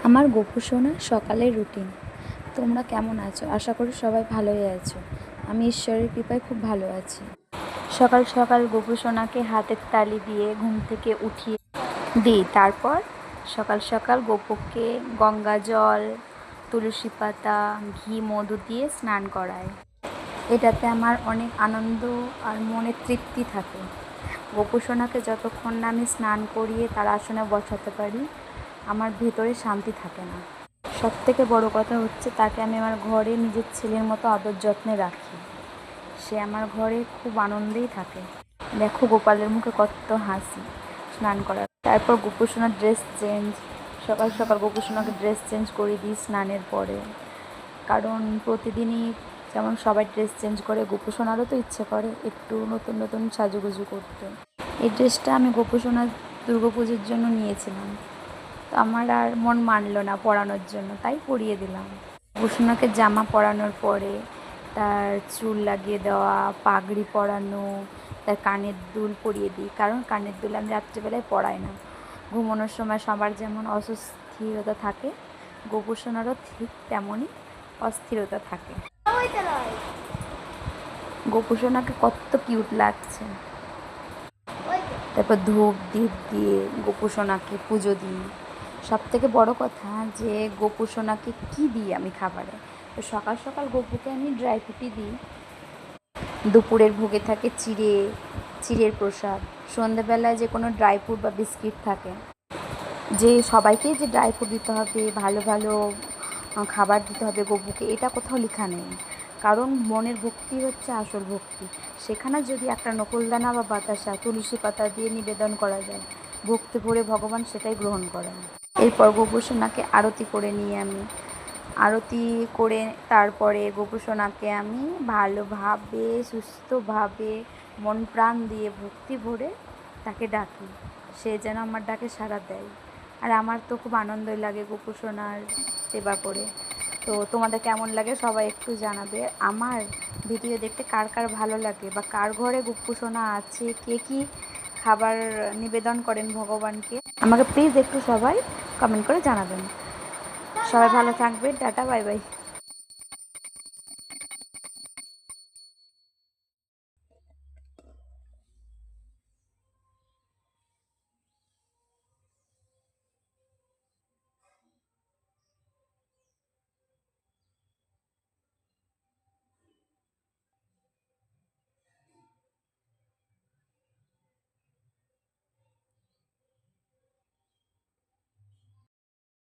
আমার গোপু সোনার সকালের রুটিন। তোমরা কেমন আছো? আশা করি সবাই ভালোই আছো। আমি ঈশ্বরের কৃপায় খুব ভালো আছি। সকাল সকাল গোপু সোনাকে হাতের তালি দিয়ে ঘুম থেকে উঠিয়ে দিই। তারপর সকাল সকাল গোপুকে গঙ্গা জল, তুলসী পাতা, ঘি, মধু দিয়ে স্নান করাই। এটাতে আমার অনেক আনন্দ আর মনে তৃপ্তি থাকে। গোপু সোনাকে যতক্ষণ না আমি স্নান করিয়ে তার আসনে বসাতে পারি, আমার ভেতরে শান্তি থাকে না। সবথেকে বড় কথা হচ্ছে, তাকে আমি আমার ঘরে নিজের ছেলের মতো আদর যত্নে রাখি। সে আমার ঘরে খুব আনন্দেই থাকে। দেখো গোপালের মুখে কত হাসি স্নান করার। তারপর গোপু সোনার ড্রেস চেঞ্জ। সকাল সকাল গোপু সোনাকে ড্রেস চেঞ্জ করে দিই স্নানের পরে, কারণ প্রতিদিনই যেমন সবাই ড্রেস চেঞ্জ করে, গোপু সোনারও তো ইচ্ছে করে একটু নতুন নতুন সাজুগুজু করতে। এই ড্রেসটা আমি গোপু সোনার দুর্গাপুজোর জন্য নিয়েছিলাম, তো আমার আর মন মানলো না পরানোর জন্য, তাই পরিয়ে দিলাম। গোপুসোনাকে জামা পরানোর পরে তার চুল লাগিয়ে দেওয়া, পাগড়ি পরানো, তার কানের দুল পরিয়ে দিই, কারণ কানের দুল আমি রাত্রিবেলায় পরাই না। ঘুমানোর সময় সবার যেমন অস্থিরতা থাকে, গোপুসোনারও ঠিক তেমনই অস্থিরতা থাকে। গোপুসোনাকে কত কিউট লাগছে। তারপর ধূপ দীপ দিয়ে গোপুসোনাকে পুজো দিই। সবথেকে বড় কথা যে গোপুসোনাকে কী দিই আমি খাবারে, তো সকাল সকাল গোপুকে আমি ড্রাই ফ্রুটই দিই। দুপুরের ভোগে থাকে চিড়ের প্রসাদ। সন্ধ্যেবেলায় যে কোনো ড্রাই ফ্রুট বা বিস্কিট থাকে। যে সবাইকেই যে ড্রাই ফ্রুট দিতে হবে, ভালো ভালো খাবার দিতে হবে গপুকে, এটা কোথাও লেখা নেই। কারণ মনের ভক্তি হচ্ছে আসল ভক্তি। সেখানে যদি একটা নকুলদানা বা বাতাসা তুলসী পাতা দিয়ে নিবেদন করা যায়, ভক্তি ভরে ভগবান সেটাই গ্রহণ করেন। এরপর গোপুসোনাকে আরতি করে নিয়ে আমি আরতি করে তারপরে গোপুসোনাকে আমি ভালোভাবে সুস্থভাবে মন প্রাণ দিয়ে ভক্তি ভরে তাকে ডাকি, সে যেন আমার ডাকে সাড়া দেয়। আর আমার তো খুব আনন্দই লাগে গোপুসোনার সেবা করে। তো তোমাদের কেমন লাগে সবাই একটু জানাবে। আমার ভিডিও দেখতে কার কার ভালো লাগে, বা কার ঘরে গোপুসোনা আছে, কে কী খাবার নিবেদন করেন ভগবানকে, আমাকে প্লিজ একটু সবাই কমেন্ট করে জানাবেন। সবাই ভালো থাকবেন। Tata, bye bye.